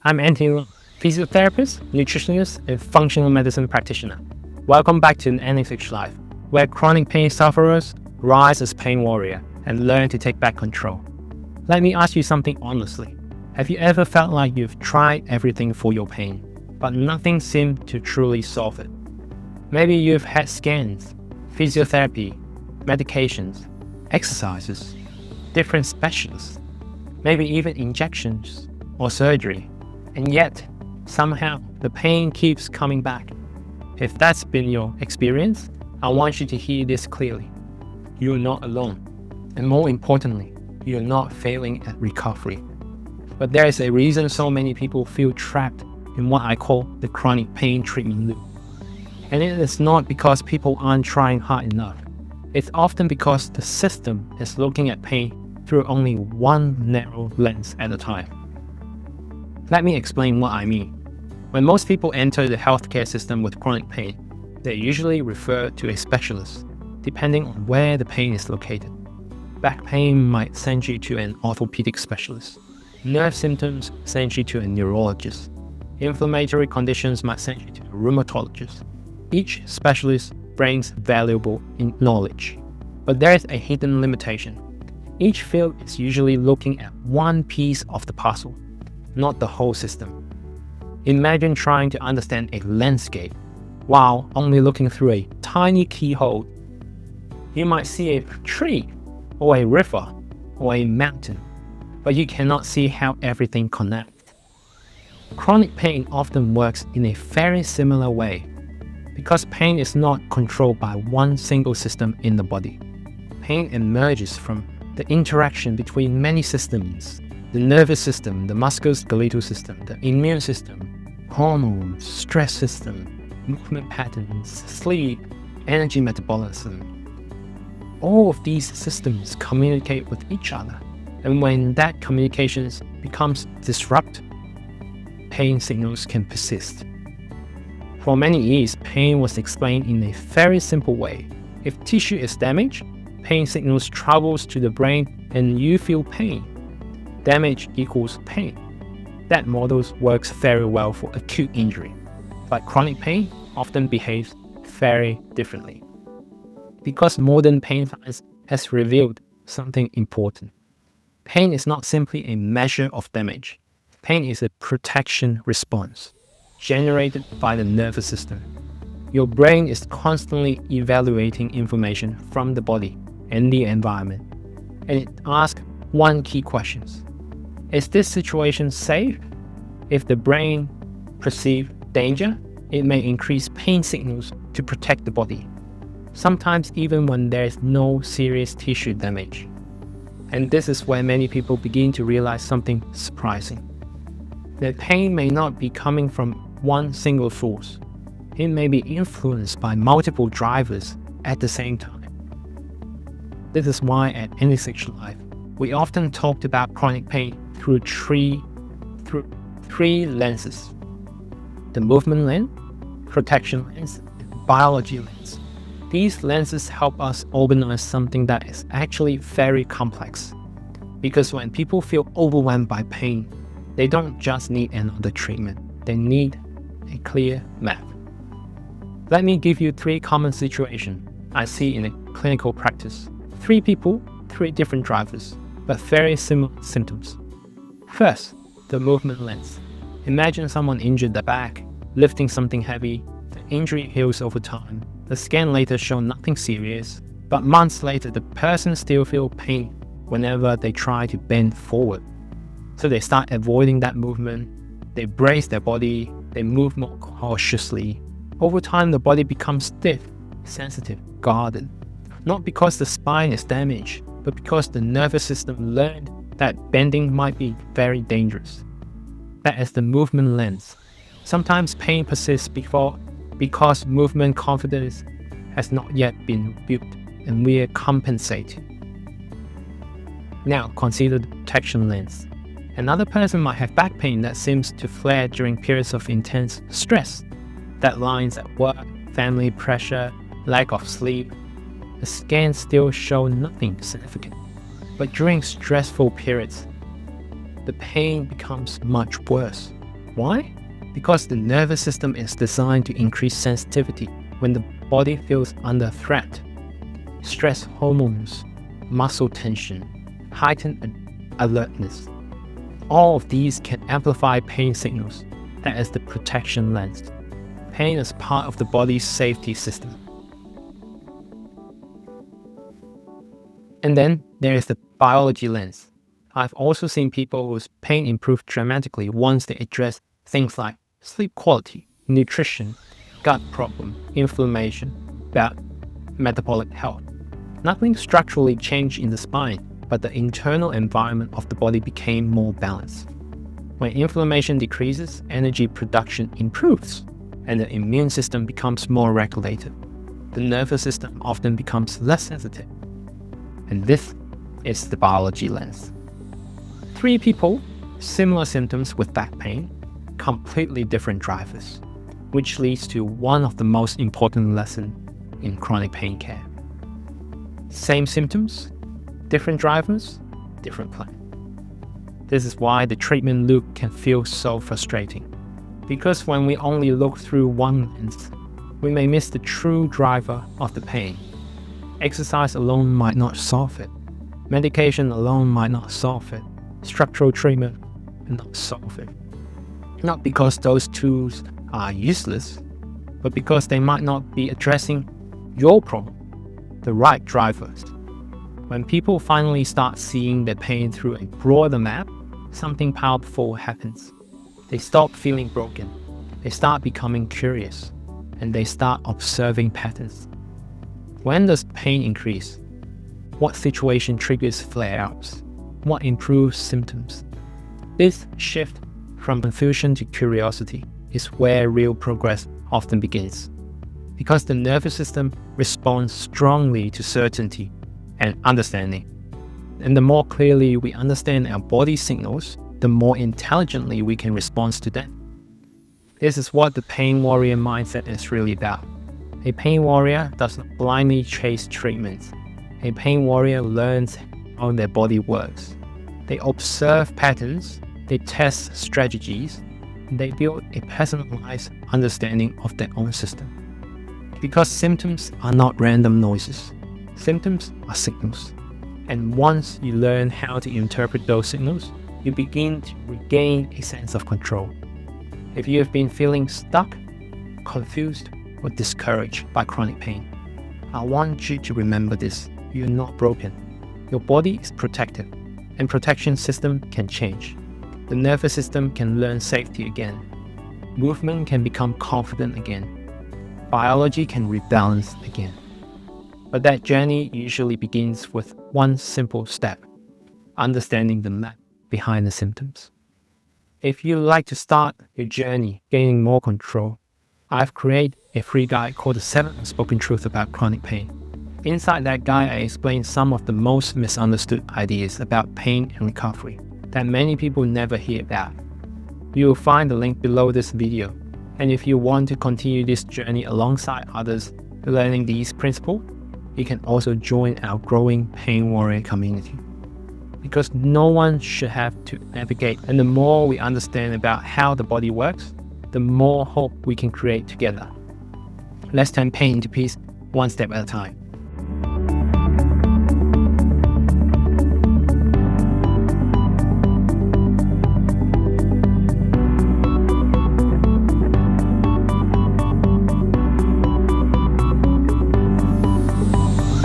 I'm Antony, physiotherapist, nutritionist, and functional medicine practitioner. Welcome back to NxHLife, where chronic pain sufferers rise as pain warrior and learn to take back control. Let me ask you something honestly. Have you ever felt like you've tried everything for your pain, but nothing seemed to truly solve it? Maybe you've had scans, physiotherapy, medications, exercises, different specialists, maybe even injections or surgery, and yet somehow the pain keeps coming back. If that's been your experience, I want you to hear this clearly. You're not alone, and more importantly, you're not failing at recovery. But there is a reason so many people feel trapped in what I call the chronic pain treatment loop. And it is not because people aren't trying hard enough. It's often because the system is looking at pain through only one narrow lens at a time. Let me explain what I mean. When most people enter the healthcare system with chronic pain, they usually refer to a specialist, depending on where the pain is located. Back pain might send you to an orthopedic specialist. Nerve symptoms send you to a neurologist. Inflammatory conditions might send you to a rheumatologist. Each specialist brings valuable knowledge, but there is a hidden limitation. Each field is usually looking at one piece of the puzzle, not the whole system. Imagine trying to understand a landscape while only looking through a tiny keyhole. You might see a tree, or a river, or a mountain, but you cannot see how everything connects. Chronic pain often works in a very similar way. Because pain is not controlled by one single system in the body. Pain emerges from the interaction between many systems: the nervous system, the musculoskeletal system, the immune system, hormones, stress system, movement patterns, sleep, energy metabolism. All of these systems communicate with each other, and when that communication becomes disrupted, pain signals can persist. For many years, pain was explained in a very simple way. If tissue is damaged, pain signals travels to the brain and you feel pain. Damage equals pain. That model works very well for acute injury, but chronic pain often behaves very differently. Because modern pain science has revealed something important. Pain is not simply a measure of damage. Pain is a protection response generated by the nervous system. Your brain is constantly evaluating information from the body and the environment, and it asks one key question: is this situation safe? If the brain perceives danger, it may increase pain signals to protect the body, sometimes even when there is no serious tissue damage. And this is where many people begin to realize something surprising. That pain may not be coming from one single source. It may be influenced by multiple drivers at the same time. This is why at NxHLife, we often talked about chronic pain through three lenses: the movement lens, protection lens, and biology lens. These lenses help us organize something that is actually very complex. Because when people feel overwhelmed by pain, they don't just need another treatment, they need a clear map. Let me give you 3 common situations I see in a clinical practice. 3 people, 3 different drivers, but very similar symptoms. First, the movement lens. Imagine someone injured the back, lifting something heavy. The injury heals over time. The scan later showed nothing serious, but months later the person still feels pain whenever they try to bend forward. So they start avoiding that movement. They brace their body, they move more cautiously. Over time, the body becomes stiff, sensitive, guarded. Not because the spine is damaged, but because the nervous system learned that bending might be very dangerous. That is the movement lens. Sometimes pain persists because movement confidence has not yet been built, and we are compensating. Now consider the protection lens. Another person might have back pain that seems to flare during periods of intense stress. Deadlines at work, family pressure, lack of sleep. The scans still show nothing significant. But during stressful periods, the pain becomes much worse. Why? Because the nervous system is designed to increase sensitivity when the body feels under threat. Stress hormones, muscle tension, heightened alertness. All of these can amplify pain signals. That is the protection lens. Pain is part of the body's safety system. And then there is the biology lens. I've also seen people whose pain improved dramatically once they address things like sleep quality, nutrition, gut problem, inflammation, bad metabolic health. Nothing structurally changed in the spine, but the internal environment of the body became more balanced. When inflammation decreases, energy production improves, and the immune system becomes more regulated. The nervous system often becomes less sensitive. And this is the biology lens. 3 people, similar symptoms with back pain, completely different drivers, which leads to one of the most important lessons in chronic pain care. Same symptoms, different drivers, different plan. This is why the treatment loop can feel so frustrating. Because when we only look through one lens, we may miss the true driver of the pain. Exercise alone might not solve it. Medication alone might not solve it. Structural treatment will not solve it. Not because those tools are useless, but because they might not be addressing your problem, the right drivers. When people finally start seeing their pain through a broader map, something powerful happens. They stop feeling broken. They start becoming curious, and they start observing patterns. When does pain increase? What situation triggers flare-ups? What improves symptoms? This shift from confusion to curiosity is where real progress often begins. Because the nervous system responds strongly to certainty and understanding. And the more clearly we understand our body signals, the more intelligently we can respond to them. This is what the pain warrior mindset is really about. A pain warrior does not blindly chase treatments. A pain warrior learns how their body works. They observe patterns, they test strategies, and they build a personalized understanding of their own system. Because symptoms are not random noises. Symptoms are signals. And once you learn how to interpret those signals, you begin to regain a sense of control. If you have been feeling stuck, confused, or discouraged by chronic pain, I want you to remember this. You're not broken. Your body is protected, and protection system can change. The nervous system can learn safety again. Movement can become confident again. Biology can rebalance again. But that journey usually begins with one simple step: understanding the map behind the symptoms. If you'd like to start your journey gaining more control, I've created a free guide called the 7 Unspoken Truths About Chronic Pain. Inside that guide, I explain some of the most misunderstood ideas about pain and recovery that many people never hear about. You will find the link below this video. And if you want to continue this journey alongside others learning these principles, you can also join our growing pain warrior community. Because no one should have to navigate, and the more we understand about how the body works, the more hope we can create together. Let's turn pain into peace, one step at a time.